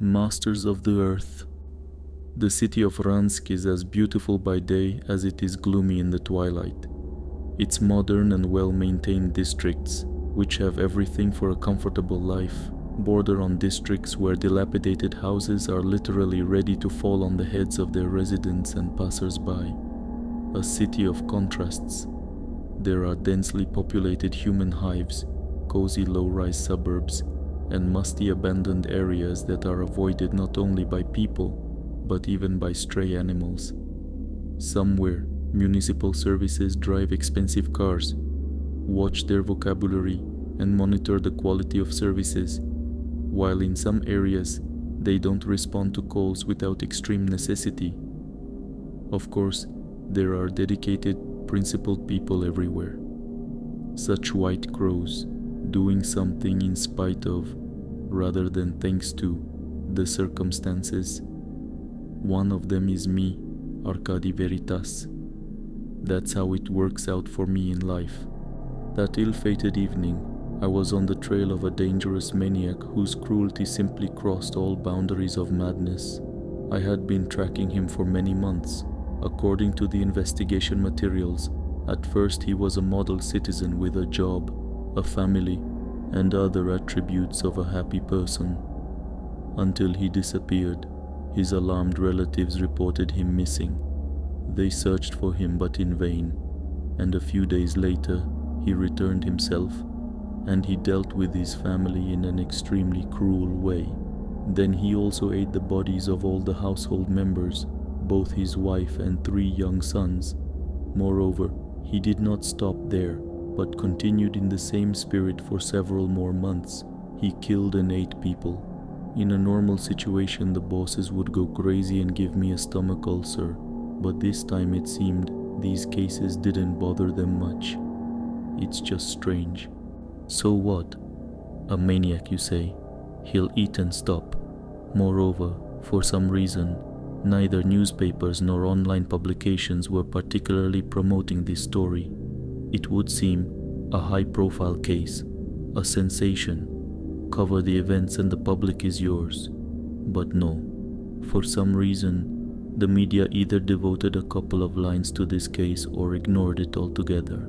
Masters of the Earth. The city of Ransk is as beautiful by day as it is gloomy in the twilight. Its modern and well-maintained districts, which have everything for a comfortable life, border on districts where dilapidated houses are literally ready to fall on the heads of their residents and passers-by. A city of contrasts. There are densely populated human hives, cozy low-rise suburbs, and musty abandoned areas that are avoided not only by people, but even by stray animals. Somewhere, municipal services drive expensive cars, watch their vocabulary, and monitor the quality of services, while in some areas, they don't respond to calls without extreme necessity. Of course, there are dedicated, principled people everywhere. Such white crows, doing something in spite of, rather than thanks to, the circumstances. One of them is me, Arkady Veritas. That's how it works out for me in life. That ill-fated evening, I was on the trail of a dangerous maniac whose cruelty simply crossed all boundaries of madness. I had been tracking him for many months. According to the investigation materials, at first he was a model citizen with a job, a family, and other attributes of a happy person. Until he disappeared, his alarmed relatives reported him missing. They searched for him but in vain, and a few days later he returned himself, and he dealt with his family in an extremely cruel way. Then he also ate the bodies of all the household members, both his wife and 3 young sons. Moreover, he did not stop there, but continued in the same spirit for several more months. He killed and ate people. In a normal situation, the bosses would go crazy and give me a stomach ulcer, but this time it seemed these cases didn't bother them much. It's just strange. So what? A maniac, you say? He'll eat and stop. Moreover, for some reason, neither newspapers nor online publications were particularly promoting this story. It would seem a high-profile case, a sensation. Cover the events and the public is yours. But no, for some reason, the media either devoted a couple of lines to this case or ignored it altogether.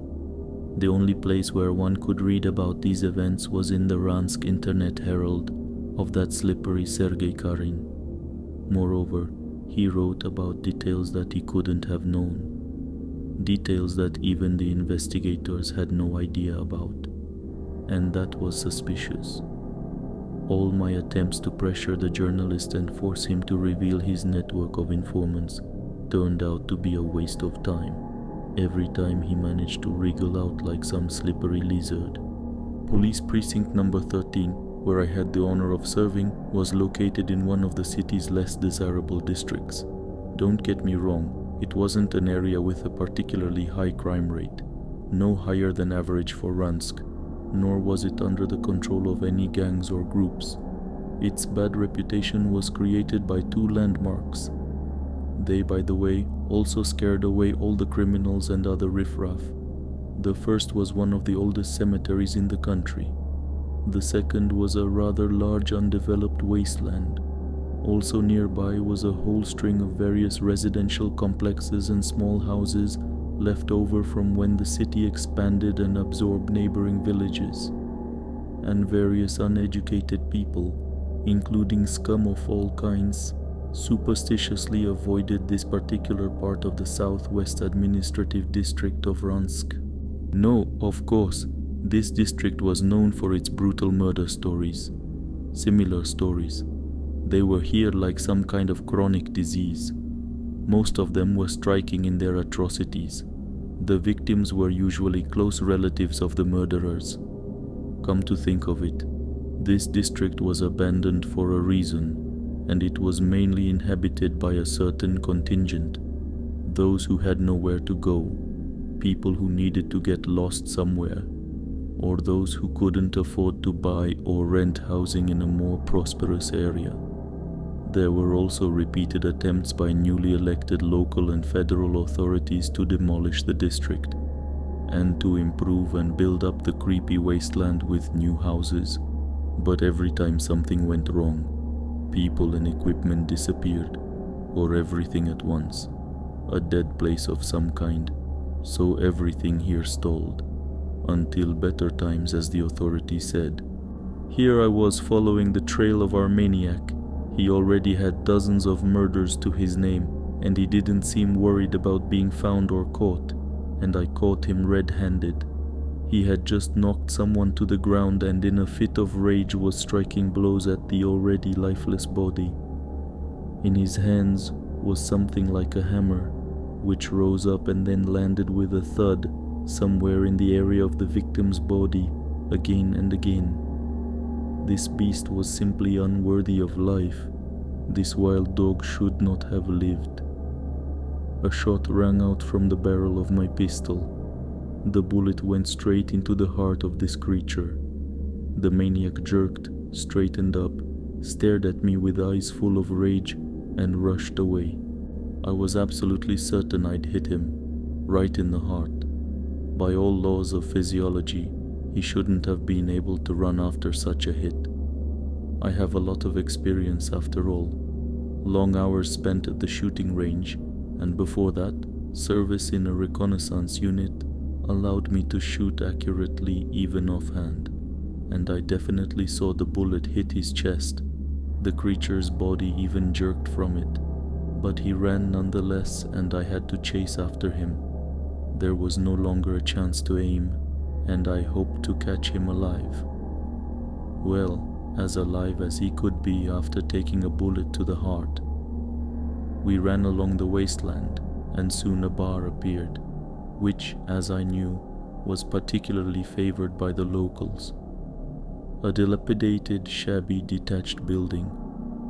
The only place where one could read about these events was in the Ransk Internet Herald of that slippery Sergei Karin. Moreover, he wrote about details that he couldn't have known. Details that even the investigators had no idea about. And that was suspicious. All my attempts to pressure the journalist and force him to reveal his network of informants turned out to be a waste of time. Every time he managed to wriggle out like some slippery lizard. Police precinct number 13, where I had the honor of serving, was located in one of the city's less desirable districts. Don't get me wrong, it wasn't an area with a particularly high crime rate, no higher than average for Ransk, nor was it under the control of any gangs or groups. Its bad reputation was created by 2 landmarks. They, by the way, also scared away all the criminals and other riffraff. The first was one of the oldest cemeteries in the country. The second was a rather large undeveloped wasteland. Also nearby was a whole string of various residential complexes and small houses left over from when the city expanded and absorbed neighboring villages. And various uneducated people, including scum of all kinds, superstitiously avoided this particular part of the southwest administrative district of Ransk. No, of course, this district was known for its brutal murder stories. Similar stories. They were here like some kind of chronic disease. Most of them were striking in their atrocities. The victims were usually close relatives of the murderers. Come to think of it, this district was abandoned for a reason, and it was mainly inhabited by a certain contingent, those who had nowhere to go, people who needed to get lost somewhere, or those who couldn't afford to buy or rent housing in a more prosperous area. There were also repeated attempts by newly elected local and federal authorities to demolish the district, and to improve and build up the creepy wasteland with new houses, but every time something went wrong. People and equipment disappeared, or everything at once. A dead place of some kind, so everything here stalled. Until better times, as the authorities said. Here I was following the trail of our maniac. He already had dozens of murders to his name, and he didn't seem worried about being found or caught, and I caught him red-handed. He had just knocked someone to the ground and in a fit of rage was striking blows at the already lifeless body. In his hands was something like a hammer, which rose up and then landed with a thud somewhere in the area of the victim's body, again and again. This beast was simply unworthy of life. This wild dog should not have lived. A shot rang out from the barrel of my pistol. The bullet went straight into the heart of this creature. The maniac jerked, straightened up, stared at me with eyes full of rage, and rushed away. I was absolutely certain I'd hit him, right in the heart. By all laws of physiology, he shouldn't have been able to run after such a hit. I have a lot of experience after all. Long hours spent at the shooting range, and before that, service in a reconnaissance unit allowed me to shoot accurately even offhand, and I definitely saw the bullet hit his chest. The creature's body even jerked from it, but he ran nonetheless and I had to chase after him. There was no longer a chance to aim, and I hoped to catch him alive. Well, as alive as he could be after taking a bullet to the heart. We ran along the wasteland, and soon a bar appeared, which, as I knew, was particularly favored by the locals. A dilapidated, shabby, detached building,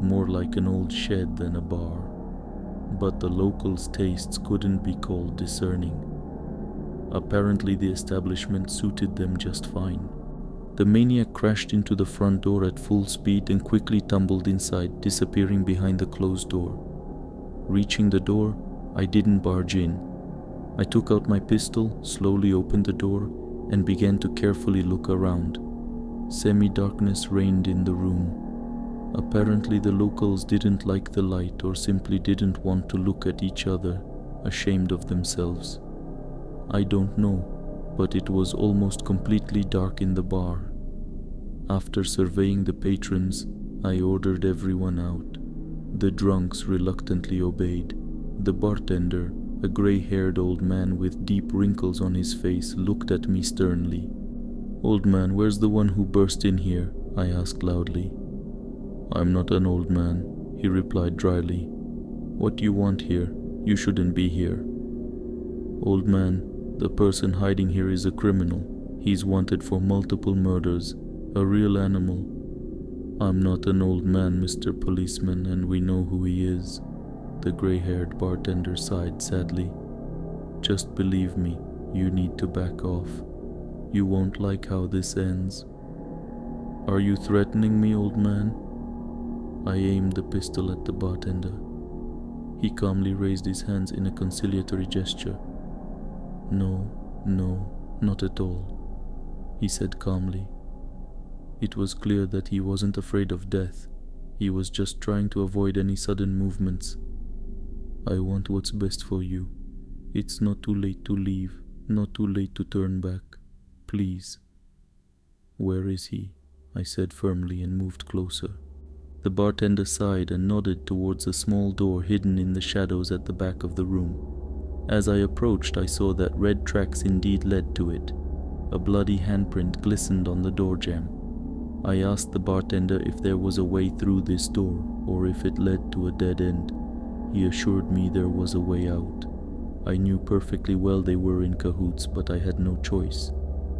more like an old shed than a bar. But the locals' tastes couldn't be called discerning. Apparently the establishment suited them just fine. The maniac crashed into the front door at full speed and quickly tumbled inside, disappearing behind the closed door. Reaching the door, I didn't barge in. I took out my pistol, slowly opened the door, and began to carefully look around. Semi-darkness reigned in the room. Apparently the locals didn't like the light or simply didn't want to look at each other, ashamed of themselves. I don't know, but it was almost completely dark in the bar. After surveying the patrons, I ordered everyone out. The drunks reluctantly obeyed. The bartender, a gray-haired old man with deep wrinkles on his face, looked at me sternly. "Old man, where's the one who burst in here?" I asked loudly. "I'm not an old man," he replied dryly. "What do you want here? You shouldn't be here." "Old man, the person hiding here is a criminal. He's wanted for multiple murders, a real animal." "I'm not an old man, Mr. Policeman, and we know who he is." The gray-haired bartender sighed sadly. "Just believe me, you need to back off. You won't like how this ends." "Are you threatening me, old man?" I aimed the pistol at the bartender. He calmly raised his hands in a conciliatory gesture. No, not at all," he said calmly. It was clear that he wasn't afraid of death. He was just trying to avoid any sudden movements. "I want what's best for you. It's not too late to leave, not too late to turn back. Please." "Where is he?" I said firmly and moved closer. The bartender sighed and nodded towards a small door hidden in the shadows at the back of the room. As I approached, I saw that red tracks indeed led to it. A bloody handprint glistened on the door jamb. I asked the bartender if there was a way through this door, or if it led to a dead end. He assured me there was a way out. I knew perfectly well they were in cahoots, but I had no choice.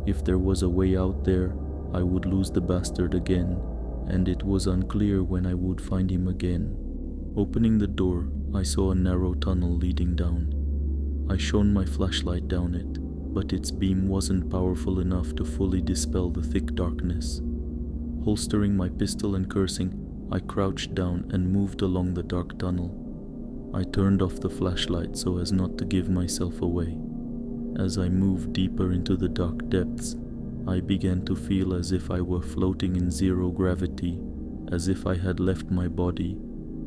If there was a way out there, I would lose the bastard again, and it was unclear when I would find him again. Opening the door, I saw a narrow tunnel leading down. I shone my flashlight down it, but its beam wasn't powerful enough to fully dispel the thick darkness. Holstering my pistol and cursing, I crouched down and moved along the dark tunnel. I turned off the flashlight so as not to give myself away. As I moved deeper into the dark depths, I began to feel as if I were floating in zero gravity, as if I had left my body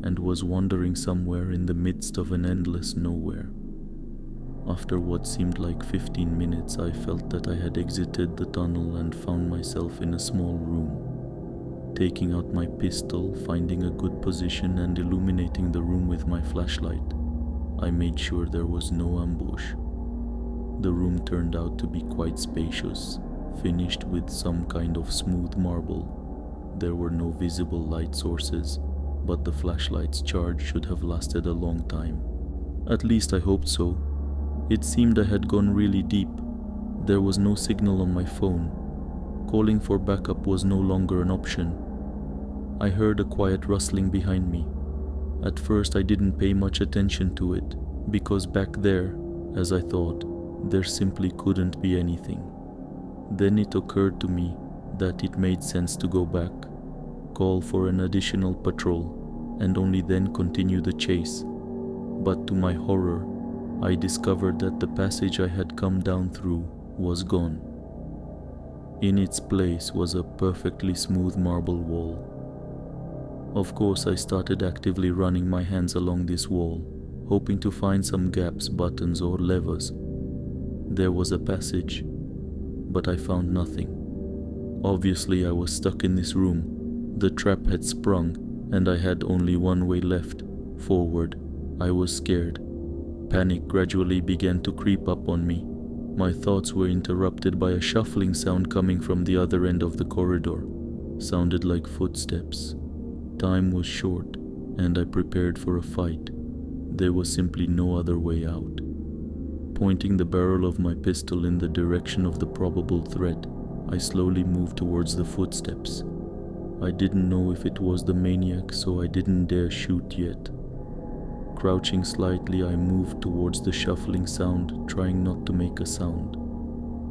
and was wandering somewhere in the midst of an endless nowhere. After what seemed like 15 minutes, I felt that I had exited the tunnel and found myself in a small room. Taking out my pistol, finding a good position and illuminating the room with my flashlight, I made sure there was no ambush. The room turned out to be quite spacious, finished with some kind of smooth marble. There were no visible light sources, but the flashlight's charge should have lasted a long time. At least I hoped so. It seemed I had gone really deep. There was no signal on my phone. Calling for backup was no longer an option. I heard a quiet rustling behind me. At first I didn't pay much attention to it, because back there, as I thought, there simply couldn't be anything. Then it occurred to me that it made sense to go back, call for an additional patrol, and only then continue the chase. But to my horror, I discovered that the passage I had come down through was gone. In its place was a perfectly smooth marble wall. Of course, I started actively running my hands along this wall, hoping to find some gaps, buttons, or levers. There was a passage, but I found nothing. Obviously, I was stuck in this room. The trap had sprung, and I had only one way left, forward. I was scared. Panic gradually began to creep up on me. My thoughts were interrupted by a shuffling sound coming from the other end of the corridor. Sounded like footsteps. Time was short, and I prepared for a fight. There was simply no other way out. Pointing the barrel of my pistol in the direction of the probable threat, I slowly moved towards the footsteps. I didn't know if it was the maniac, so I didn't dare shoot yet. Crouching slightly, I moved towards the shuffling sound, trying not to make a sound.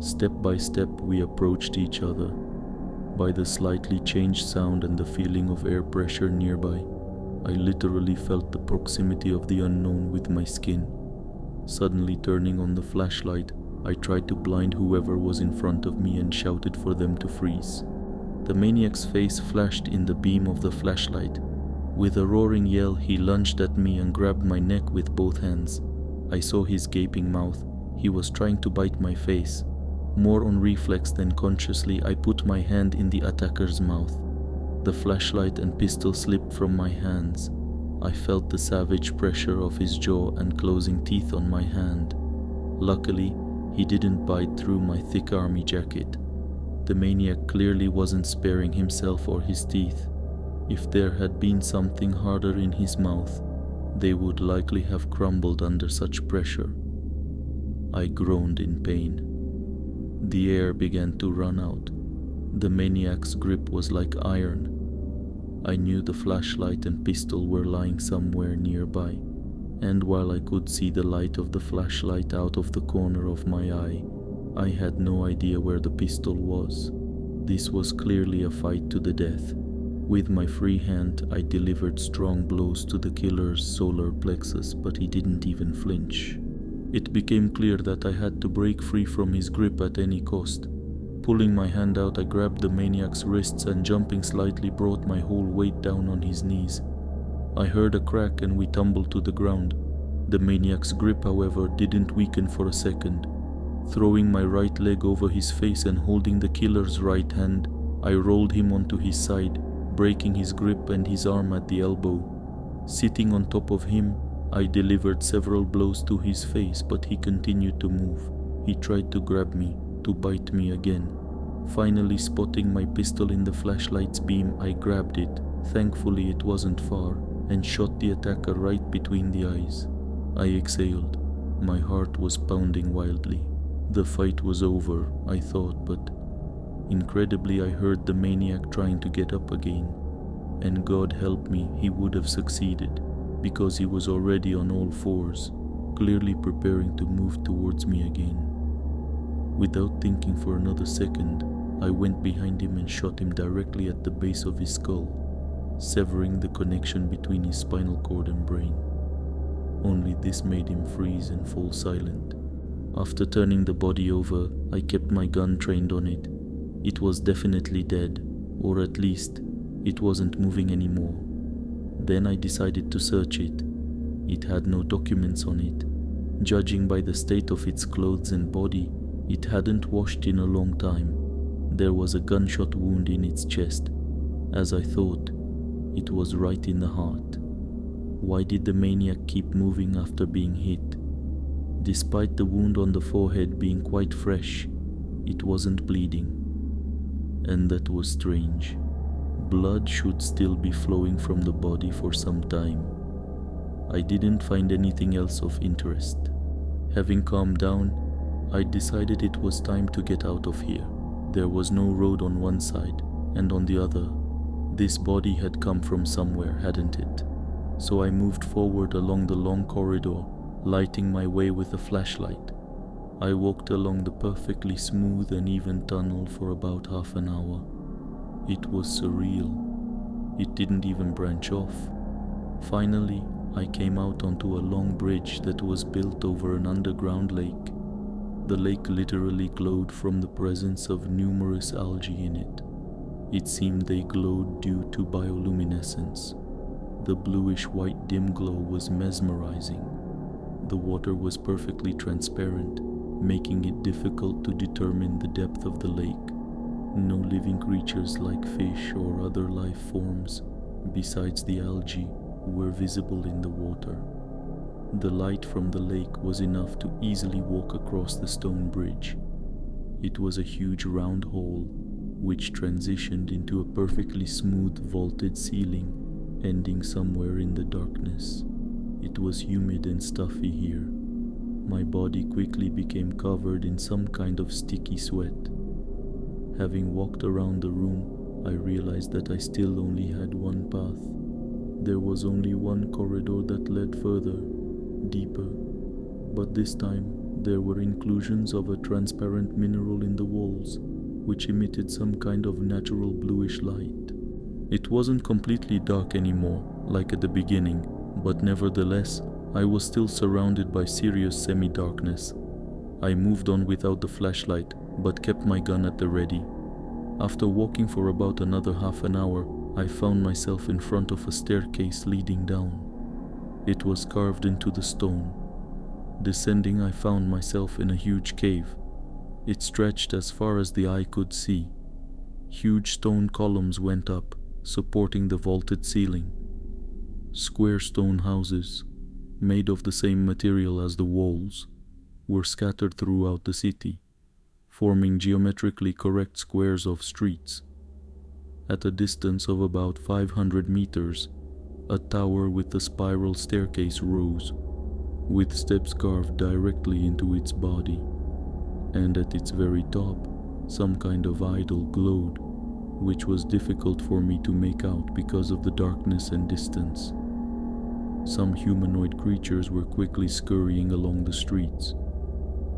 Step by step, we approached each other. By the slightly changed sound and the feeling of air pressure nearby, I literally felt the proximity of the unknown with my skin. Suddenly turning on the flashlight, I tried to blind whoever was in front of me and shouted for them to freeze. The maniac's face flashed in the beam of the flashlight. With a roaring yell, he lunged at me and grabbed my neck with both hands. I saw his gaping mouth. He was trying to bite my face. More on reflex than consciously, I put my hand in the attacker's mouth. The flashlight and pistol slipped from my hands. I felt the savage pressure of his jaw and closing teeth on my hand. Luckily, he didn't bite through my thick army jacket. The maniac clearly wasn't sparing himself or his teeth. If there had been something harder in his mouth, they would likely have crumbled under such pressure. I groaned in pain. The air began to run out. The maniac's grip was like iron. I knew the flashlight and pistol were lying somewhere nearby, and while I could see the light of the flashlight out of the corner of my eye, I had no idea where the pistol was. This was clearly a fight to the death. With my free hand, I delivered strong blows to the killer's solar plexus, but he didn't even flinch. It became clear that I had to break free from his grip at any cost. Pulling my hand out, I grabbed the maniac's wrists and jumping slightly brought my whole weight down on his knees. I heard a crack and we tumbled to the ground. The maniac's grip, however, didn't weaken for a second. Throwing my right leg over his face and holding the killer's right hand, I rolled him onto his side, breaking his grip and his arm at the elbow. Sitting on top of him, I delivered several blows to his face, but he continued to move. He tried to grab me, to bite me again. Finally, spotting my pistol in the flashlight's beam, I grabbed it. Thankfully, it wasn't far, and shot the attacker right between the eyes. I exhaled. My heart was pounding wildly. The fight was over, I thought, but incredibly I heard the maniac trying to get up again. And God help me, he would have succeeded, because he was already on all fours, clearly preparing to move towards me again. Without thinking for another second, I went behind him and shot him directly at the base of his skull, severing the connection between his spinal cord and brain. Only this made him freeze and fall silent. After turning the body over, I kept my gun trained on it. It was definitely dead, or at least, It wasn't moving anymore. Then I decided to search it. It had no documents on it. Judging by the state of its clothes and body, it hadn't washed in a long time. There was a gunshot wound in its chest. As I thought, it was right in the heart. Why did the maniac keep moving after being hit? Despite the wound on the forehead being quite fresh, it wasn't bleeding. And that was strange. Blood should still be flowing from the body for some time. I didn't find anything else of interest. Having calmed down, I decided it was time to get out of here. There was no road on one side, and on the other, this body had come from somewhere, hadn't it? So I moved forward along the long corridor, lighting my way with a flashlight. I walked along the perfectly smooth and even tunnel for about half an hour. It was surreal. It didn't even branch off. Finally, I came out onto a long bridge that was built over an underground lake. The lake literally glowed from the presence of numerous algae in it. It seemed they glowed due to bioluminescence. The bluish-white dim glow was mesmerizing. The water was perfectly transparent, making it difficult to determine the depth of the lake. No living creatures like fish or other life forms, besides the algae, were visible in the water. The light from the lake was enough to easily walk across the stone bridge. It was a huge round hall, which transitioned into a perfectly smooth vaulted ceiling, ending somewhere in the darkness. It was humid and stuffy here. My body quickly became covered in some kind of sticky sweat. Having walked around the room, I realized that I still only had one path. There was only one corridor that led further, deeper, but this time there were inclusions of a transparent mineral in the walls, which emitted some kind of natural bluish light. It wasn't completely dark anymore, like at the beginning, but nevertheless, I was still surrounded by serious semi-darkness. I moved on without the flashlight, but kept my gun at the ready. After walking for about another half an hour, I found myself in front of a staircase leading down. It was carved into the stone. Descending, I found myself in a huge cave. It stretched as far as the eye could see. Huge stone columns went up, supporting the vaulted ceiling. Square stone houses, made of the same material as the walls, were scattered throughout the city, forming geometrically correct squares of streets. At a distance of about 500 meters, a tower with a spiral staircase rose, with steps carved directly into its body, and at its very top, some kind of idol glowed, which was difficult for me to make out because of the darkness and distance. Some humanoid creatures were quickly scurrying along the streets.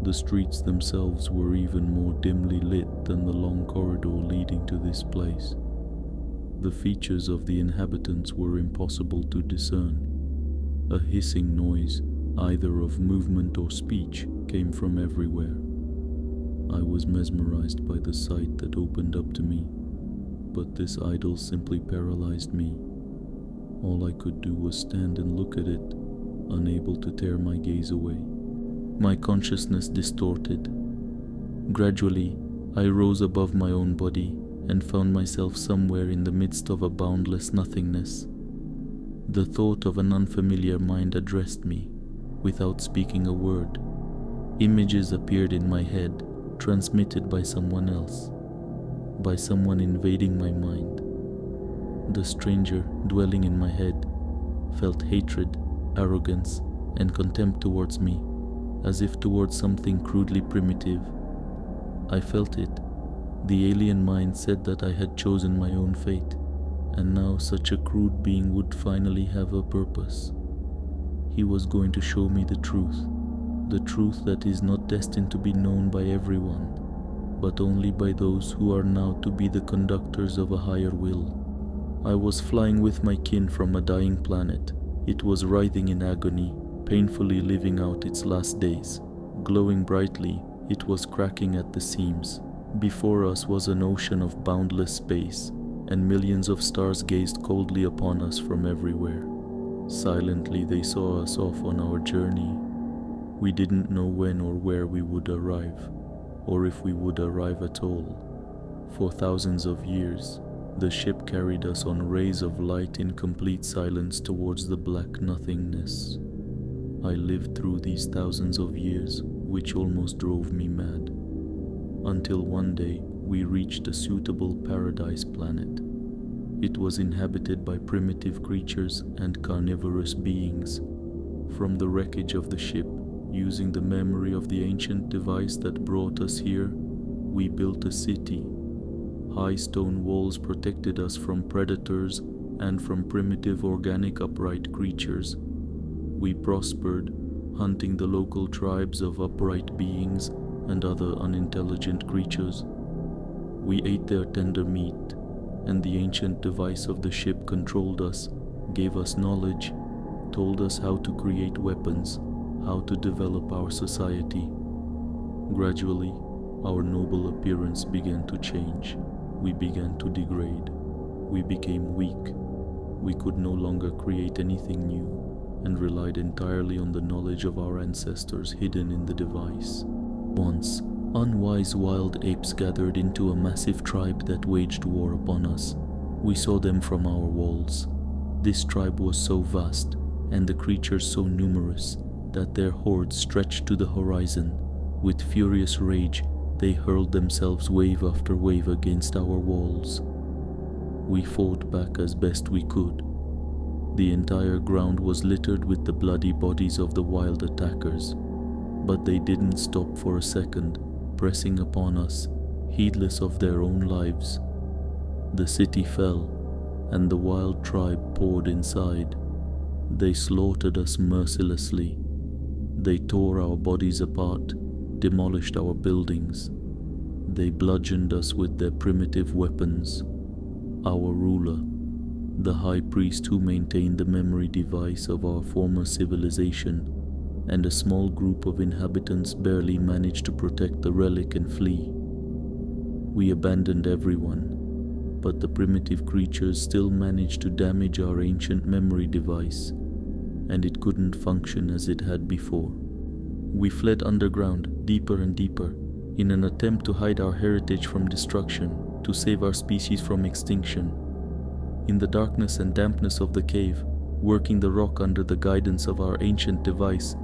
The streets themselves were even more dimly lit than the long corridor leading to this place. The features of the inhabitants were impossible to discern. A hissing noise, either of movement or speech, came from everywhere. I was mesmerized by the sight that opened up to me, but this idol simply paralyzed me. All I could do was stand and look at it, unable to tear my gaze away. My consciousness distorted. Gradually, I rose above my own body and found myself somewhere in the midst of a boundless nothingness. The thought of an unfamiliar mind addressed me, without speaking a word. Images appeared in my head, transmitted by someone else, by someone invading my mind. The stranger dwelling in my head felt hatred, arrogance, and contempt towards me, as if towards something crudely primitive. I felt it. The alien mind said that I had chosen my own fate, and now such a crude being would finally have a purpose. He was going to show me the truth that is not destined to be known by everyone, but only by those who are now to be the conductors of a higher will. I was flying with my kin from a dying planet. It was writhing in agony, painfully living out its last days. Glowing brightly, it was cracking at the seams. Before us was an ocean of boundless space, and millions of stars gazed coldly upon us from everywhere. Silently they saw us off on our journey. We didn't know when or where we would arrive, or if we would arrive at all. For thousands of years, the ship carried us on rays of light in complete silence towards the black nothingness. I lived through these thousands of years, which almost drove me mad. Until one day, we reached a suitable paradise planet. It was inhabited by primitive creatures and carnivorous beings. From the wreckage of the ship, using the memory of the ancient device that brought us here, we built a city. High stone walls protected us from predators and from primitive organic upright creatures. We prospered, hunting the local tribes of upright beings and other unintelligent creatures. We ate their tender meat, and the ancient device of the ship controlled us, gave us knowledge, told us how to create weapons, how to develop our society. Gradually, our noble appearance began to change. We began to degrade. We became weak. We could no longer create anything new, and relied entirely on the knowledge of our ancestors hidden in the device. Once, unwise wild apes gathered into a massive tribe that waged war upon us. We saw them from our walls. This tribe was so vast, and the creatures so numerous, that their hordes stretched to the horizon. With furious rage, they hurled themselves wave after wave against our walls. We fought back as best we could. The entire ground was littered with the bloody bodies of the wild attackers, but they didn't stop for a second, pressing upon us, heedless of their own lives. The city fell, and the wild tribe poured inside. They slaughtered us mercilessly. They tore our bodies apart, demolished our buildings. They bludgeoned us with their primitive weapons. Our ruler, the high priest who maintained the memory device of our former civilization, and a small group of inhabitants barely managed to protect the relic and flee. We abandoned everyone, but the primitive creatures still managed to damage our ancient memory device, and it couldn't function as it had before. We fled underground, deeper and deeper, in an attempt to hide our heritage from destruction, to save our species from extinction. In the darkness and dampness of the cave, working the rock under the guidance of our ancient device,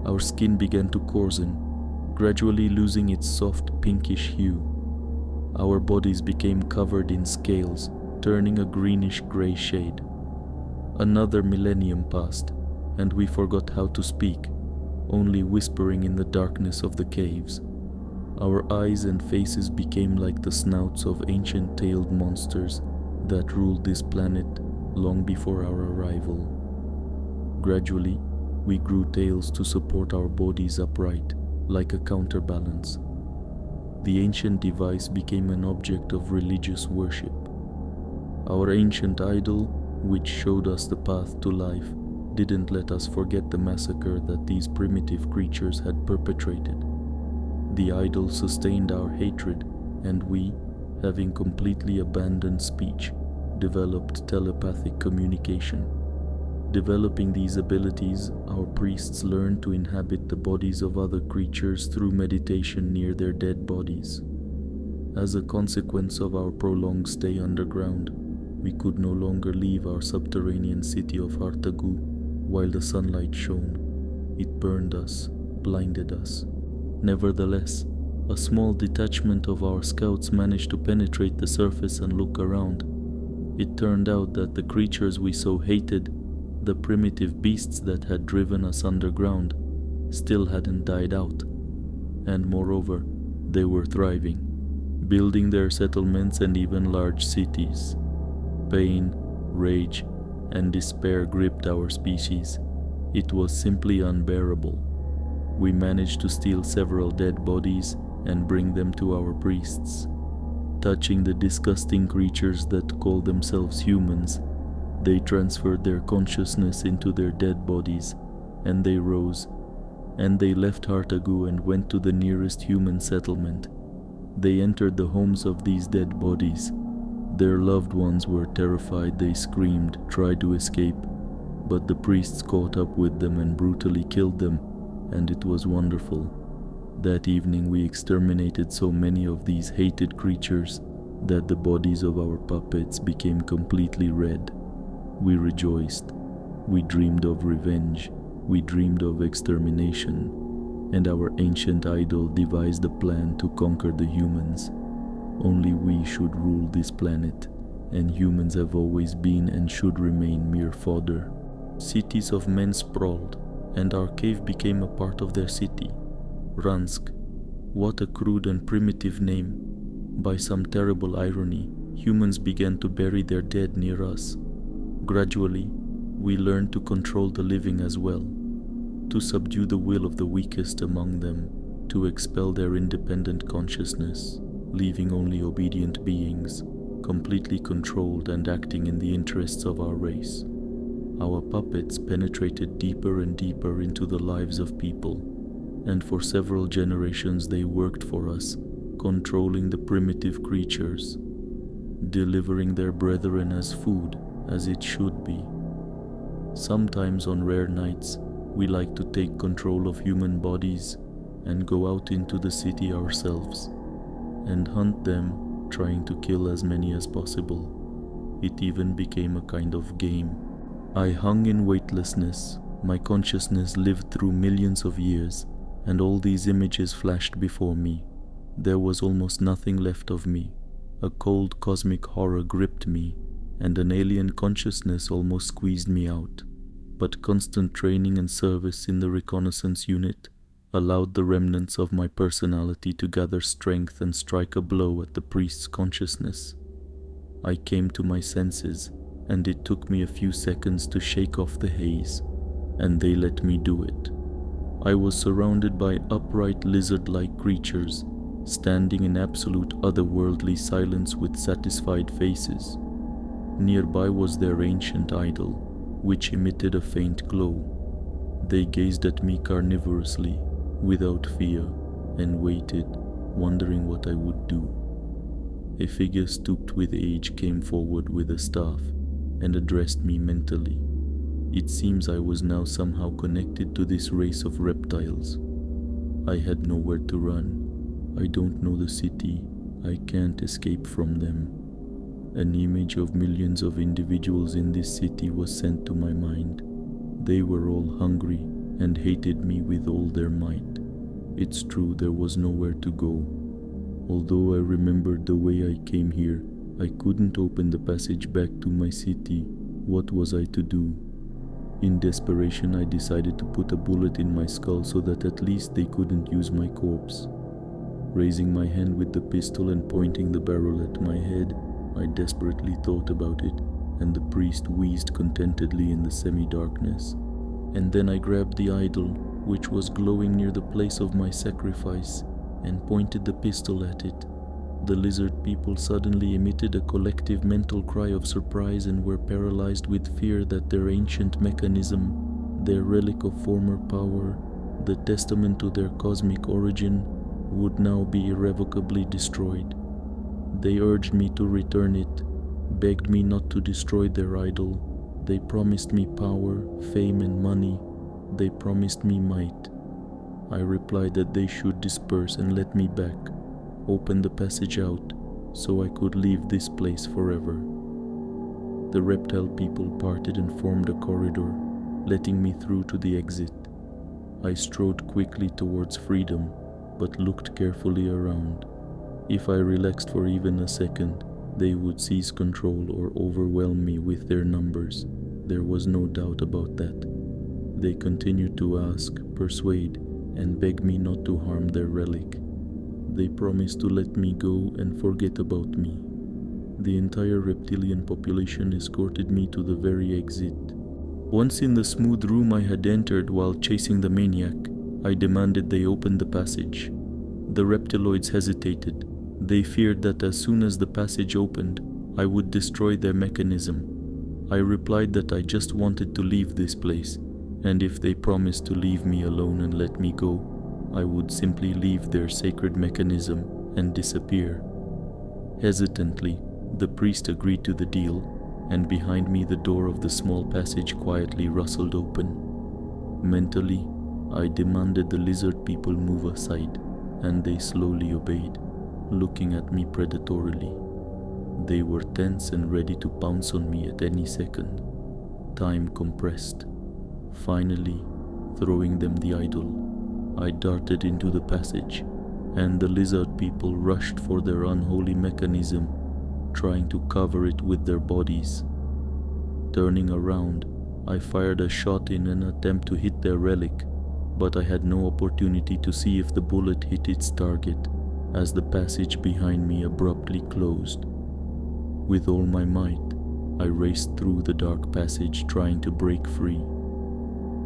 our skin began to coarsen, gradually losing its soft pinkish hue. Our bodies became covered in scales, turning a greenish-gray shade. Another millennium passed, and we forgot how to speak, only whispering in the darkness of the caves. Our eyes and faces became like the snouts of ancient tailed monsters that ruled this planet long before our arrival. Gradually, we grew tails to support our bodies upright, like a counterbalance. The ancient device became an object of religious worship. Our ancient idol, which showed us the path to life, didn't let us forget the massacre that these primitive creatures had perpetrated. The idol sustained our hatred, and we, having completely abandoned speech, developed telepathic communication. Developing these abilities, our priests learned to inhabit the bodies of other creatures through meditation near their dead bodies. As a consequence of our prolonged stay underground, we could no longer leave our subterranean city of Artagu while the sunlight shone. It burned us, blinded us. Nevertheless, a small detachment of our scouts managed to penetrate the surface and look around. It turned out that the creatures we so hated, the primitive beasts that had driven us underground, still hadn't died out. And moreover, they were thriving, building their settlements and even large cities. Pain, rage, and despair gripped our species. It was simply unbearable. We managed to steal several dead bodies and bring them to our priests. Touching the disgusting creatures that call themselves humans, they transferred their consciousness into their dead bodies, and they rose, and they left Artagu and went to the nearest human settlement. They entered the homes of these dead bodies. Their loved ones were terrified, they screamed, tried to escape, but the priests caught up with them and brutally killed them, and it was wonderful. That evening we exterminated so many of these hated creatures that the bodies of our puppets became completely red. We rejoiced. We dreamed of revenge. We dreamed of extermination. And our ancient idol devised a plan to conquer the humans. Only we should rule this planet, and humans have always been and should remain mere fodder. Cities of men sprawled, and our cave became a part of their city. Ransk. What a crude and primitive name. By some terrible irony, humans began to bury their dead near us. Gradually, we learned to control the living as well, to subdue the will of the weakest among them, to expel their independent consciousness, leaving only obedient beings, completely controlled and acting in the interests of our race. Our puppets penetrated deeper and deeper into the lives of people, and for several generations they worked for us, controlling the primitive creatures, delivering their brethren as food, as it should be. Sometimes on rare nights, we like to take control of human bodies and go out into the city ourselves and hunt them, trying to kill as many as possible. It even became a kind of game. I hung in weightlessness. My consciousness lived through millions of years, and all these images flashed before me. There was almost nothing left of me. A cold cosmic horror gripped me, and an alien consciousness almost squeezed me out. But constant training and service in the reconnaissance unit allowed the remnants of my personality to gather strength and strike a blow at the priest's consciousness. I came to my senses, and it took me a few seconds to shake off the haze, and they let me do it. I was surrounded by upright lizard-like creatures, standing in absolute otherworldly silence with satisfied faces. Nearby was their ancient idol, which emitted a faint glow. They gazed at me carnivorously, without fear, and waited, wondering what I would do. A figure stooped with age came forward with a staff and addressed me mentally. It seems I was now somehow connected to this race of reptiles. I had nowhere to run. I don't know the city. I can't escape from them. An image of millions of individuals in this city was sent to my mind. They were all hungry and hated me with all their might. It's true, there was nowhere to go. Although I remembered the way I came here, I couldn't open the passage back to my city. What was I to do? In desperation, I decided to put a bullet in my skull so that at least they couldn't use my corpse. Raising my hand with the pistol and pointing the barrel at my head, I desperately thought about it, and the priest wheezed contentedly in the semi-darkness. And then I grabbed the idol, which was glowing near the place of my sacrifice, and pointed the pistol at it. The lizard people suddenly emitted a collective mental cry of surprise and were paralyzed with fear that their ancient mechanism, their relic of former power, the testament to their cosmic origin, would now be irrevocably destroyed. They urged me to return it, begged me not to destroy their idol. They promised me power, fame, and money. They promised me might. I replied that they should disperse and let me back, open the passage out, so I could leave this place forever. The reptile people parted and formed a corridor, letting me through to the exit. I strode quickly towards freedom, but looked carefully around. If I relaxed for even a second, they would seize control or overwhelm me with their numbers. There was no doubt about that. They continued to ask, persuade, and beg me not to harm their relic. They promised to let me go and forget about me. The entire reptilian population escorted me to the very exit. Once in the smooth room I had entered while chasing the maniac, I demanded they open the passage. The reptiloids hesitated. They feared that as soon as the passage opened, I would destroy their mechanism. I replied that I just wanted to leave this place, and if they promised to leave me alone and let me go, I would simply leave their sacred mechanism and disappear. Hesitantly, The priest agreed to the deal, and behind me the door of the small passage quietly rustled open. Mentally, I demanded the lizard people move aside, and they slowly obeyed, looking at me predatorily. They were tense and ready to pounce on me at any second. Time compressed. Finally, throwing them the idol, I darted into the passage, and the lizard people rushed for their unholy mechanism, trying to cover it with their bodies. Turning around, I fired a shot in an attempt to hit their relic, but I had no opportunity to see if the bullet hit its target, as the passage behind me abruptly closed. With all my might, I raced through the dark passage trying to break free.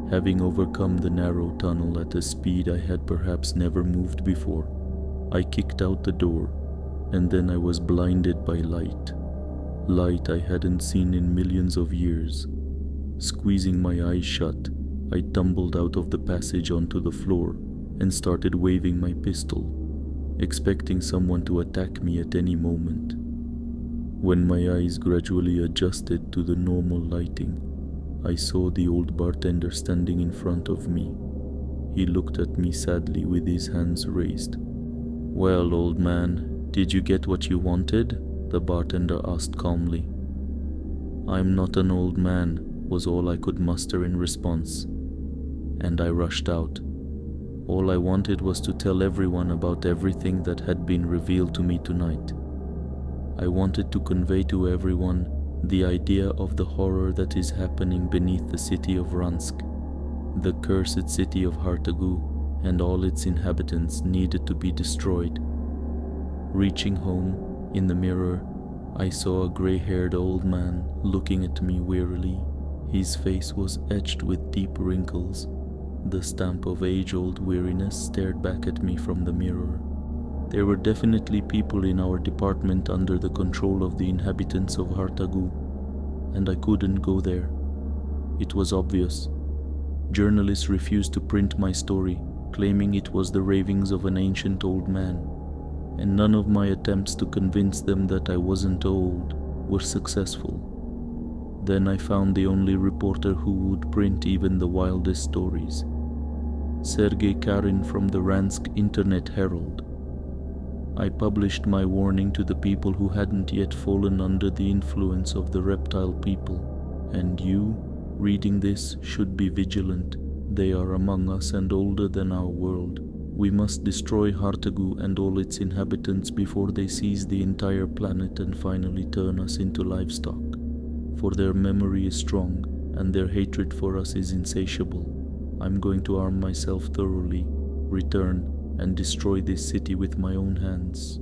Having overcome the narrow tunnel at a speed I had perhaps never moved before, I kicked out the door, and then I was blinded by light. Light I hadn't seen in millions of years. Squeezing my eyes shut, I tumbled out of the passage onto the floor and started waving my pistol, expecting someone to attack me at any moment. When my eyes gradually adjusted to the normal lighting, I saw the old bartender standing in front of me. He looked at me sadly with his hands raised. "Well, old man, did you get what you wanted?" the bartender asked calmly. "I'm not an old man," was all I could muster in response, and I rushed out. All I wanted was to tell everyone about everything that had been revealed to me tonight. I wanted to convey to everyone the idea of the horror that is happening beneath the city of Ransk. The cursed city of Hartagu and all its inhabitants needed to be destroyed. Reaching home, in the mirror, I saw a gray-haired old man looking at me wearily. His face was etched with deep wrinkles. The stamp of age-old weariness stared back at me from the mirror. There were definitely people in our department under the control of the inhabitants of Hartagu, and I couldn't go there. It was obvious. Journalists refused to print my story, claiming it was the ravings of an ancient old man, and none of my attempts to convince them that I wasn't old were successful. Then I found the only reporter who would print even the wildest stories. Sergei Karin from the Ransk Internet Herald. I published my warning to the people who hadn't yet fallen under the influence of the reptile people, and you, reading this, should be vigilant. They are among us and older than our world. We must destroy Hartagu and all its inhabitants before they seize the entire planet and finally turn us into livestock. For their memory is strong, and their hatred for us is insatiable. I'm going to arm myself thoroughly, return, and destroy this city with my own hands.